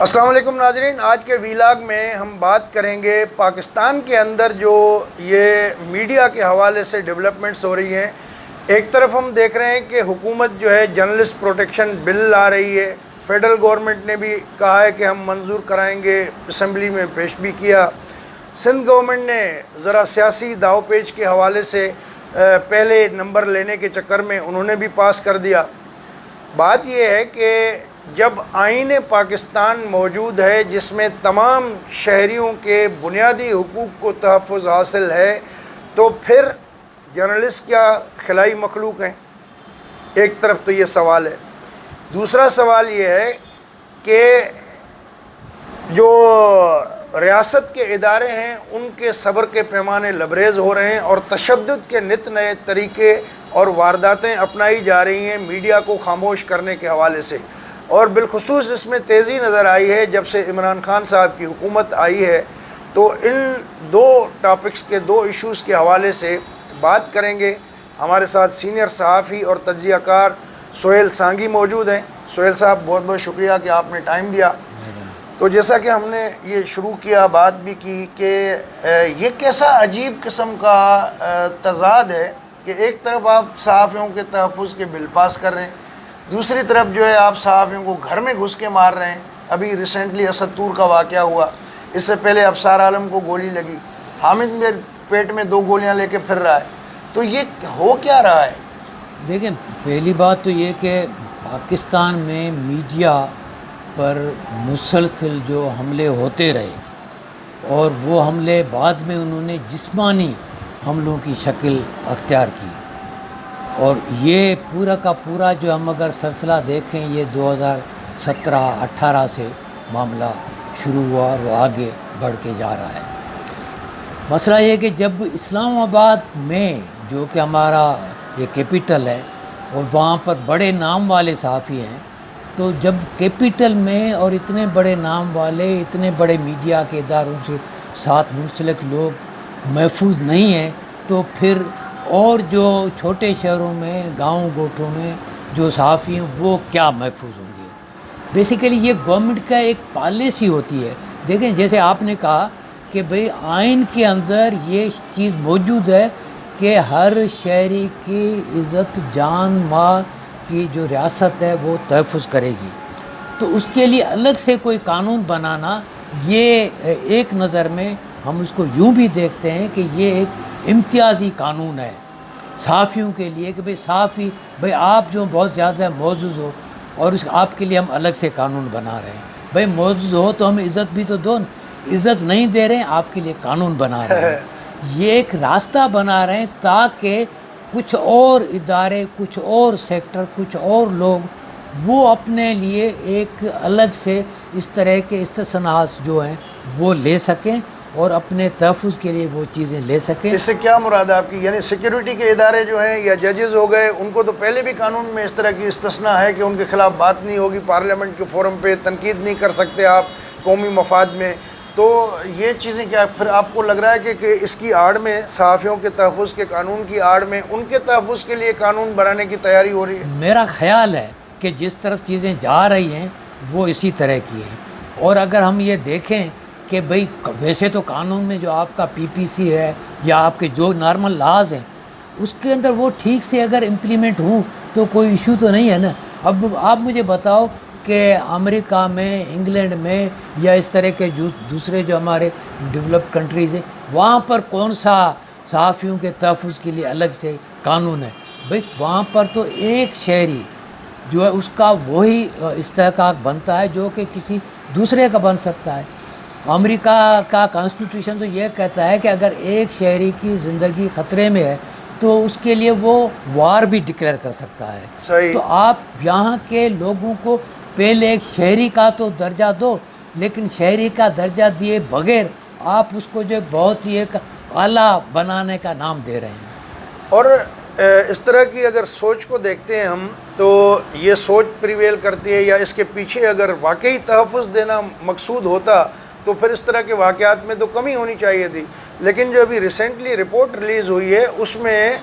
السلام علیکم ناظرین، آج کے ویلاگ میں ہم بات کریں گے پاکستان کے اندر جو یہ میڈیا کے حوالے سے ڈیولپمنٹس ہو رہی ہیں۔ ایک طرف ہم دیکھ رہے ہیں کہ حکومت جو ہے جرنلسٹ پروٹیکشن بل لا رہی ہے، فیڈرل گورنمنٹ نے بھی کہا ہے کہ ہم منظور کرائیں گے، اسمبلی میں پیش بھی کیا۔ سندھ گورنمنٹ نے ذرا سیاسی داؤ پیچ کے حوالے سے پہلے نمبر لینے کے چکر میں انہوں نے بھی پاس کر دیا۔ بات یہ ہے کہ جب آئین پاکستان موجود ہے جس میں تمام شہریوں کے بنیادی حقوق کو تحفظ حاصل ہے، تو پھر جرنلسٹ کیا خلائی مخلوق ہیں؟ ایک طرف تو یہ سوال ہے۔ دوسرا سوال یہ ہے کہ جو ریاست کے ادارے ہیں ان کے صبر کے پیمانے لبریز ہو رہے ہیں اور تشدد کے نت نئے طریقے اور وارداتیں اپنائی جا رہی ہیں میڈیا کو خاموش کرنے کے حوالے سے، اور بالخصوص اس میں تیزی نظر آئی ہے جب سے عمران خان صاحب کی حکومت آئی ہے۔ تو ان دو ٹاپکس کے دو ایشوز کے حوالے سے بات کریں گے۔ ہمارے ساتھ سینئر صحافی اور تجزیہ کار سہیل سانگھی موجود ہیں۔ سہیل صاحب، بہت بہت شکریہ کہ آپ نے ٹائم دیا۔ تو جیسا کہ ہم نے یہ شروع کیا، بات بھی کی کہ یہ کیسا عجیب قسم کا تضاد ہے کہ ایک طرف آپ صحافیوں کے تحفظ کے بل پاس کر رہے ہیں، دوسری طرف جو ہے آپ صحافیوں کو گھر میں گھس کے مار رہے ہیں۔ ابھی ریسنٹلی اسد طور کا واقعہ ہوا، اس سے پہلے ابصار عالم کو گولی لگی، حامد میں پیٹ میں 2 گولیاں لے کے پھر رہا ہے۔ تو یہ ہو کیا رہا ہے؟ دیکھیں، پہلی بات تو یہ کہ پاکستان میں میڈیا پر مسلسل جو حملے ہوتے رہے اور وہ حملے بعد میں انہوں نے جسمانی حملوں کی شکل اختیار کی، اور یہ پورا کا پورا جو ہم اگر سلسلہ دیکھیں یہ 2017-18 سے معاملہ شروع ہوا اور وہ آگے بڑھ کے جا رہا ہے۔ مسئلہ یہ کہ جب اسلام آباد میں جو کہ ہمارا یہ کیپٹل ہے اور وہاں پر بڑے نام والے صحافی ہیں، تو جب کیپٹل میں اور اتنے بڑے نام والے اتنے بڑے میڈیا کے اداروں سے ساتھ منسلک لوگ محفوظ نہیں ہیں، تو پھر اور جو چھوٹے شہروں میں گاؤں گوٹھوں میں جو صحافی ہیں وہ کیا محفوظ ہوں گے؟ بیسیکلی یہ گورنمنٹ کا ایک پالیسی ہوتی ہے۔ دیکھیں، جیسے آپ نے کہا کہ بھئی آئین کے اندر یہ چیز موجود ہے کہ ہر شہری کی عزت جان مال کی جو ریاست ہے وہ تحفظ کرے گی، تو اس کے لیے الگ سے کوئی قانون بنانا، یہ ایک نظر میں ہم اس کو یوں بھی دیکھتے ہیں کہ یہ ایک امتیازی قانون ہے صحافیوں کے لیے کہ بھئی صحافی، بھئی آپ جو بہت زیادہ معزز ہو اور آپ کے لیے ہم الگ سے قانون بنا رہے ہیں۔ بھئی معزز ہو تو ہمیں عزت بھی تو دو، عزت نہیں دے رہے ہیں، آپ کے لیے قانون بنا رہے ہیں۔ یہ ایک راستہ بنا رہے ہیں تاکہ کچھ اور ادارے، کچھ اور سیکٹر، کچھ اور لوگ وہ اپنے لیے ایک الگ سے اس طرح کے استثناءات جو ہیں وہ لے سکیں اور اپنے تحفظ کے لیے وہ چیزیں لے سکیں۔ اس سے کیا مراد ہے آپ کی؟ یعنی سیکیورٹی کے ادارے جو ہیں یا ججز ہو گئے، ان کو تو پہلے بھی قانون میں اس طرح کی استثناء ہے کہ ان کے خلاف بات نہیں ہوگی، پارلیمنٹ کے فورم پہ تنقید نہیں کر سکتے آپ قومی مفاد میں۔ تو یہ چیزیں کیا پھر آپ کو لگ رہا ہے کہ اس کی آڑ میں، صحافیوں کے تحفظ کے قانون کی آڑ میں، ان کے تحفظ کے لیے قانون بنانے کی تیاری ہو رہی ہے؟ میرا خیال ہے کہ جس طرف چیزیں جا رہی ہیں وہ اسی طرح کی ہیں، اور اگر ہم یہ دیکھیں کہ بھئی ویسے تو قانون میں جو آپ کا پی پی سی ہے یا آپ کے جو نارمل لاز ہیں اس کے اندر وہ ٹھیک سے اگر امپلیمنٹ ہوں تو کوئی ایشو تو نہیں ہے نا۔ اب آپ مجھے بتاؤ کہ امریکہ میں، انگلینڈ میں یا اس طرح کے جو دوسرے جو ہمارے ڈیولپڈ کنٹریز ہیں، وہاں پر کون سا صحافیوں کے تحفظ کے لیے الگ سے قانون ہے؟ بھئی وہاں پر تو ایک شہری جو ہے اس کا وہی استحقاق بنتا ہے جو کہ کسی دوسرے کا بن سکتا ہے۔ امریکہ کا کانسٹیٹیوشن تو یہ کہتا ہے کہ اگر ایک شہری کی زندگی خطرے میں ہے تو اس کے لیے وہ وار بھی ڈکلیئر کر سکتا ہے۔ صحیح۔ تو آپ یہاں کے لوگوں کو پہلے ایک شہری کا تو درجہ دو، لیکن شہری کا درجہ دیے بغیر آپ اس کو جو بہت ہی ایک اعلیٰ بنانے کا نام دے رہے ہیں۔ اور اس طرح کی اگر سوچ کو دیکھتے ہیں ہم تو یہ سوچ پریویل کرتی ہے، یا اس کے پیچھے اگر واقعی تحفظ دینا مقصود ہوتا تو پھر اس طرح کے واقعات میں تو کمی ہونی چاہیے تھی۔ لیکن جو ابھی ریسنٹلی رپورٹ ریلیز ہوئی ہے اس میں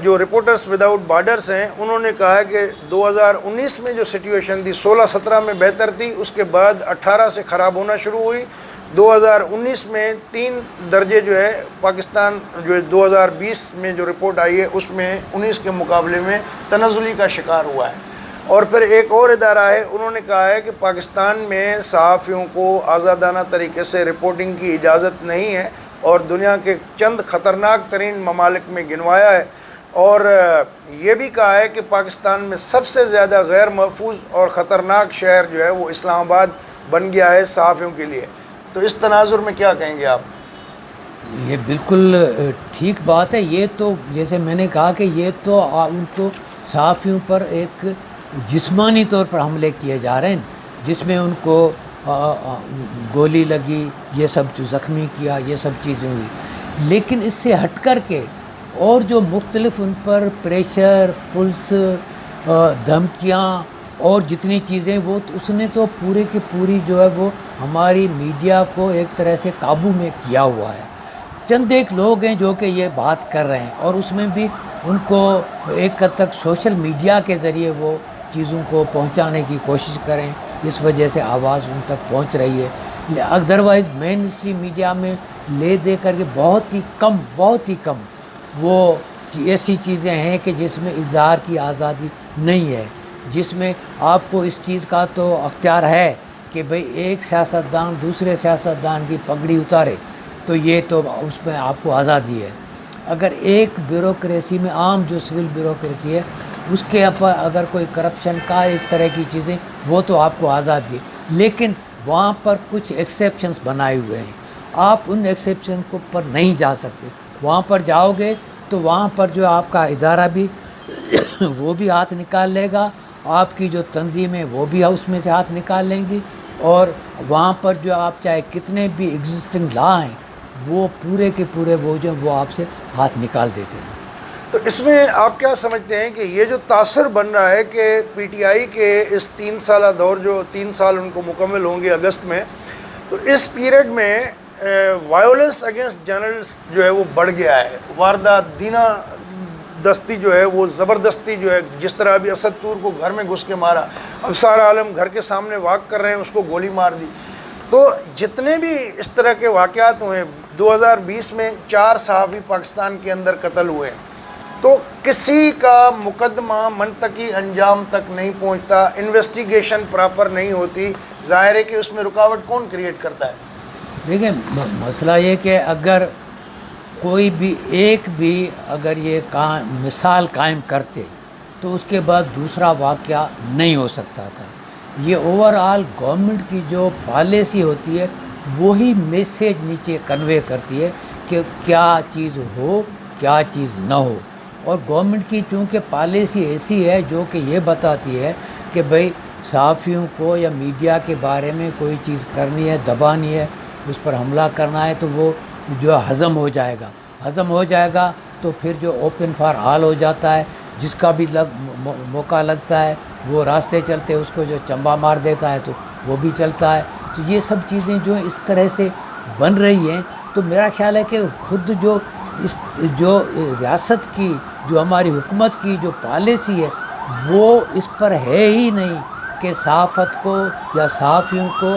جو رپورٹرز وداؤٹ بارڈرز ہیں انہوں نے کہا ہے کہ 2019 میں جو سچویشن تھی 16-17 میں بہتر تھی، اس کے بعد 18 سے خراب ہونا شروع ہوئی. 2019 میں 3 درجے جو ہے پاکستان جو 2020 میں جو رپورٹ آئی ہے اس میں 19 کے مقابلے میں تنزلی کا شکار ہوا ہے. اور پھر ایک اور ادارہ ہے، انہوں نے کہا ہے کہ پاکستان میں صحافیوں کو آزادانہ طریقے سے رپورٹنگ کی اجازت نہیں ہے اور دنیا کے چند خطرناک ترین ممالک میں گنوایا ہے. اور یہ بھی کہا ہے کہ پاکستان میں سب سے زیادہ غیر محفوظ اور خطرناک شہر جو ہے وہ اسلام آباد بن گیا ہے صحافیوں کے لیے. تو اس تناظر میں کیا کہیں گے آپ؟ یہ بالکل ٹھیک بات ہے. یہ تو جیسے میں نے کہا کہ یہ تو ان کو صحافیوں پر ایک جسمانی طور پر حملے کیے جا رہے ہیں، جس میں ان کو گولی لگی، یہ سب جو زخمی کیا، یہ سب چیزیں ہوئی. لیکن اس سے ہٹ کر کے اور جو مختلف ان پر پریشر، پلس، دھمکیاں اور جتنی چیزیں، وہ اس نے تو پورے کی پوری جو ہے وہ ہماری میڈیا کو ایک طرح سے قابو میں کیا ہوا ہے. چند ایک لوگ ہیں جو کہ یہ بات کر رہے ہیں اور اس میں بھی ان کو ایک حد تک سوشل میڈیا کے ذریعے وہ چیزوں کو پہنچانے کی کوشش کریں، اس وجہ سے آواز ان تک پہنچ رہی ہے. ادروائز مین اسٹریم میڈیا میں لے دے کر کے بہت ہی کم وہ ایسی چیزیں ہیں کہ جس میں اظہار کی آزادی نہیں ہے، جس میں آپ کو اس چیز کا تو اختیار ہے کہ بھئی ایک سیاستدان دوسرے سیاستدان کی پگڑی اتارے، تو یہ تو اس میں آپ کو آزادی ہے. اگر ایک بیوروکریسی میں عام جو سول بیوروکریسی ہے اس کے اوپر اگر کوئی کرپشن کا اس طرح کی چیزیں، وہ تو آپ کو آزادی ہے. لیکن وہاں پر کچھ ایکسیپشنز بنائے ہوئے ہیں، آپ ان ایکسیپشن کو پر نہیں جا سکتے. وہاں پر جاؤ گے تو وہاں پر جو آپ کا ادارہ بھی وہ بھی ہاتھ نکال لے گا، آپ کی جو تنظیم ہے وہ بھی اس میں سے ہاتھ نکال لیں گی، اور وہاں پر جو آپ چاہے کتنے بھی ایگزسٹنگ لا ہیں وہ پورے کے پورے وہ جو وہ آپ سے ہاتھ نکال دیتے ہیں. تو اس میں آپ کیا سمجھتے ہیں کہ یہ جو تاثر بن رہا ہے کہ پی ٹی آئی کے اس 3 سالہ دور، جو 3 سال ان کو مکمل ہوں گے اگست میں، تو اس پیریڈ میں وائولنس اگینسٹ جرنلسٹ جو ہے وہ بڑھ گیا ہے. واردات، دینہ دستی جو ہے وہ زبردستی جو ہے، جس طرح ابھی اسد طور کو گھر میں گھس کے مارا، اب سارا عالم گھر کے سامنے واک کر رہے ہیں، اس کو گولی مار دی. تو جتنے بھی اس طرح کے واقعات ہوئے، 2020 میں 4 صحافی پاکستان کے اندر قتل ہوئے، تو کسی کا مقدمہ منطقی انجام تک نہیں پہنچتا، انویسٹیگیشن پراپر نہیں ہوتی. ظاہر ہے کہ اس میں رکاوٹ کون کریٹ کرتا ہے؟ دیکھیں مسئلہ یہ کہ اگر کوئی بھی ایک بھی اگر یہ مثال قائم کرتے تو اس کے بعد دوسرا واقعہ نہیں ہو سکتا تھا. یہ اوور آل گورنمنٹ کی جو پالیسی ہوتی ہے وہی میسیج نیچے کنوے کرتی ہے کہ کیا چیز ہو، کیا چیز نہ ہو. اور گورنمنٹ کی چونکہ پالیسی ایسی ہے جو کہ یہ بتاتی ہے کہ بھئی صحافیوں کو یا میڈیا کے بارے میں کوئی چیز کرنی ہے، دبانی ہے، اس پر حملہ کرنا ہے، تو وہ جو ہضم ہو جائے گا تو پھر جو اوپن فار آل ہو جاتا ہے، جس کا بھی موقع لگتا ہے وہ راستے چلتے، اس کو جو چمبا مار دیتا ہے تو وہ بھی چلتا ہے. تو یہ سب چیزیں جو اس طرح سے بن رہی ہیں، تو میرا خیال ہے کہ خود جو ریاست کی، جو ہماری حکومت کی جو پالیسی ہے وہ اس پر ہے ہی نہیں کہ صحافت کو یا صحافیوں کو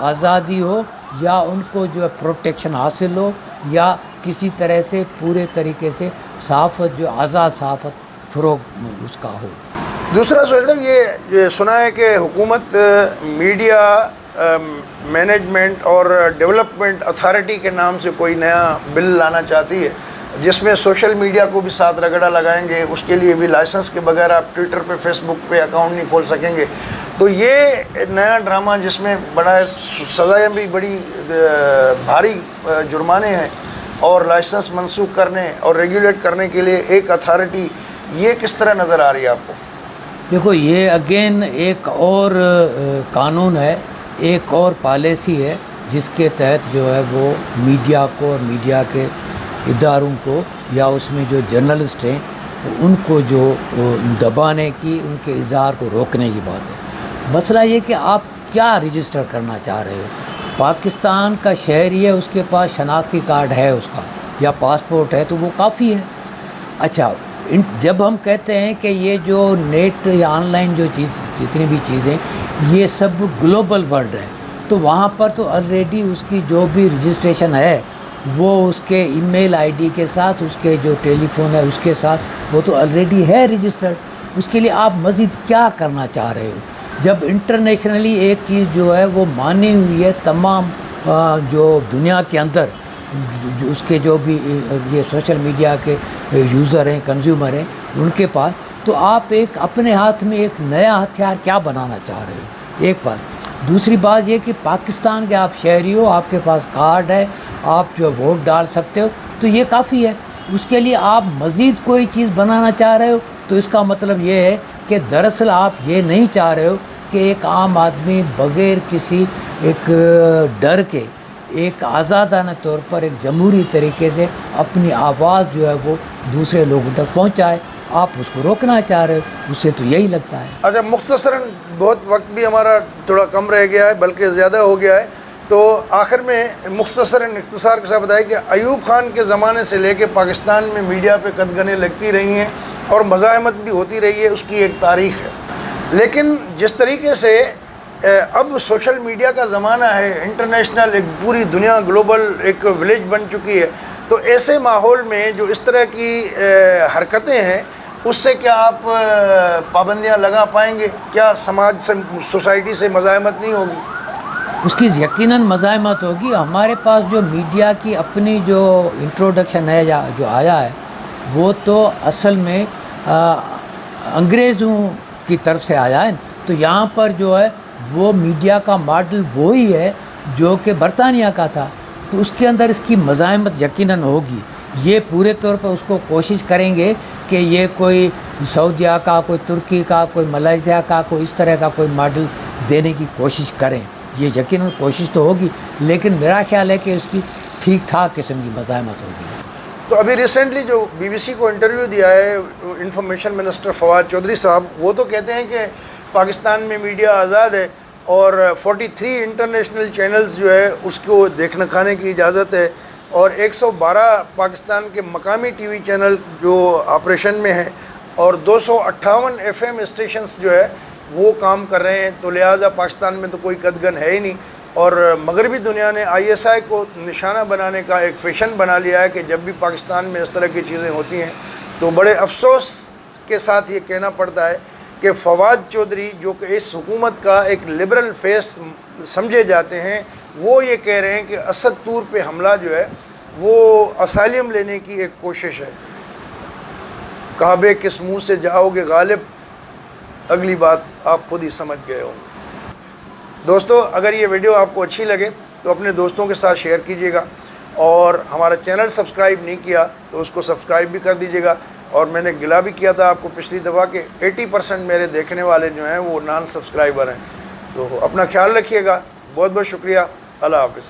آزادی ہو یا ان کو جو ہے پروٹیکشن حاصل ہو یا کسی طرح سے پورے طریقے سے صحافت جو آزاد صحافت فروغ اس کا ہو. دوسرا سوال صاحب، یہ سنا ہے کہ حکومت میڈیا مینجمنٹ اور ڈیولپمنٹ اتھارٹی کے نام سے کوئی نیا بل لانا چاہتی ہے، جس میں سوشل میڈیا کو بھی ساتھ رگڑا لگائیں گے. اس کے لیے بھی لائسنس کے بغیر آپ ٹویٹر پہ، فیس بک پہ اکاؤنٹ نہیں کھول سکیں گے. تو یہ نیا ڈرامہ جس میں بڑا سزائیں بھی بڑی بھاری جرمانے ہیں اور لائسنس منسوخ کرنے اور ریگولیٹ کرنے کے لیے ایک اتھارٹی، یہ کس طرح نظر آ رہی ہے آپ کو؟ دیکھو یہ اگین ایک اور قانون ہے، ایک اور پالیسی ہے جس کے تحت جو ہے وہ میڈیا کو اور میڈیا کے اداروں کو یا اس میں جو جرنلسٹ ہیں ان کو جو دبانے کی، ان کے اظہار کو روکنے کی بات ہے. مسئلہ یہ کہ آپ کیا رجسٹر کرنا چاہ رہے ہو. پاکستان کا شہری ہے، اس کے پاس شناختی کارڈ ہے اس کا یا پاسپورٹ ہے تو وہ کافی ہے. اچھا جب ہم کہتے ہیں کہ یہ جو نیٹ یا آن لائن جو جتنی بھی چیزیں یہ سب گلوبل ورلڈ ہے، تو وہاں پر تو آلریڈی اس کی جو بھی رجسٹریشن ہے وہ اس کے ای میل آئی ڈی کے ساتھ، اس کے جو ٹیلی فون ہے اس کے ساتھ وہ تو آلریڈی ہے رجسٹرڈ۔ اس کے لیے آپ مزید کیا کرنا چاہ رہے ہو؟ جب انٹرنیشنلی ایک چیز جو ہے وہ مانی ہوئی ہے تمام جو دنیا کے اندر اس کے جو بھی یہ سوشل میڈیا کے یوزر ہیں، کنزیومر ہیں، ان کے پاس، تو آپ ایک اپنے ہاتھ میں ایک نیا ہتھیار کیا بنانا چاہ رہے ہو؟ ایک بات۔ دوسری بات یہ کہ پاکستان کے آپ شہری ہو، آپ کے پاس کارڈ ہے، آپ جو ووٹ ڈال سکتے ہو، تو یہ کافی ہے۔ اس کے لیے آپ مزید کوئی چیز بنانا چاہ رہے ہو تو اس کا مطلب یہ ہے کہ دراصل آپ یہ نہیں چاہ رہے ہو کہ ایک عام آدمی بغیر کسی ایک ڈر کے ایک آزادانہ طور پر ایک جمہوری طریقے سے اپنی آواز جو ہے وہ دوسرے لوگوں تک پہنچائے، آپ اس کو روکنا چاہ رہے ہو۔ اس سے تو یہی لگتا ہے۔ اچھا، مختصراً بہت وقت بھی ہمارا تھوڑا کم رہ گیا ہے بلکہ زیادہ ہو گیا ہے، تو آخر میں مختصراً اختصار کے ساتھ بتائیں کہ ایوب خان کے زمانے سے لے کے پاکستان میں میڈیا پہ قدغنیں لگتی رہی ہیں اور مزاحمت بھی ہوتی رہی ہے، اس کی ایک تاریخ ہے، لیکن جس طریقے سے اب سوشل میڈیا کا زمانہ ہے، انٹرنیشنل ایک پوری دنیا گلوبل ایک ولیج بن چکی ہے، تو ایسے ماحول میں جو اس طرح کی حرکتیں ہیں اس سے کیا آپ پابندیاں لگا پائیں گے؟ کیا سماج سے، سوسائٹی سے مزاحمت نہیں ہوگی؟ اس کی یقیناً مزاحمت ہوگی۔ ہمارے پاس جو میڈیا کی اپنی جو انٹروڈکشن ہے یا جو آیا ہے وہ تو اصل میں انگریزوں کی طرف سے آیا ہے، تو یہاں پر جو ہے وہ میڈیا کا ماڈل وہی ہے جو کہ برطانیہ کا تھا، تو اس کے اندر اس کی مزاحمت یقیناً ہوگی۔ یہ پورے طور پر اس کو کوشش کریں گے کہ یہ کوئی سعودیہ کا، کوئی ترکی کا، کوئی ملائیشیا کا، کوئی اس طرح کا کوئی ماڈل دینے کی کوشش کریں، یہ یقیناً کوشش تو ہوگی، لیکن میرا خیال ہے کہ اس کی ٹھیک ٹھاک قسم کی مزاحمت ہوگی۔ تو ابھی ریسنٹلی جو بی بی سی کو انٹرویو دیا ہے انفارمیشن منسٹر فواد چودھری صاحب، وہ تو کہتے ہیں کہ پاکستان میں میڈیا آزاد ہے اور 43 انٹرنیشنل چینلز جو ہے اس کو دیکھنے کھانے کی اجازت ہے، اور 112 پاکستان کے مقامی ٹی وی چینل جو آپریشن میں ہیں، اور 258 ایف ایم اسٹیشنز جو ہے وہ کام کر رہے ہیں، تو لہٰذا پاکستان میں تو کوئی قدغن ہے ہی نہیں۔ اور مغربی دنیا نے آئی ایس آئی کو نشانہ بنانے کا ایک فیشن بنا لیا ہے کہ جب بھی پاکستان میں اس طرح کی چیزیں ہوتی ہیں تو بڑے افسوس کے ساتھ یہ کہنا پڑتا ہے کہ فواد چودھری جو کہ اس حکومت کا ایک لبرل فیس سمجھے جاتے ہیں، وہ یہ کہہ رہے ہیں کہ اسد طور پہ حملہ جو ہے وہ اسائلم لینے کی ایک کوشش ہے۔ کعبے کس منہ سے جاؤ گے غالب، اگلی بات آپ خود ہی سمجھ گئے ہوں۔ دوستو، اگر یہ ویڈیو آپ کو اچھی لگے تو اپنے دوستوں کے ساتھ شیئر کیجیے گا، اور ہمارا چینل سبسکرائب نہیں کیا تو اس کو سبسکرائب بھی کر دیجیے گا۔ اور میں نے گلا بھی کیا تھا آپ کو پچھلی دفعہ کہ 80% میرے دیکھنے والے جو ہیں وہ نان سبسکرائبر ہیں، تو اپنا خیال رکھیے گا۔ بہت بہت شکریہ، اللہ حافظ۔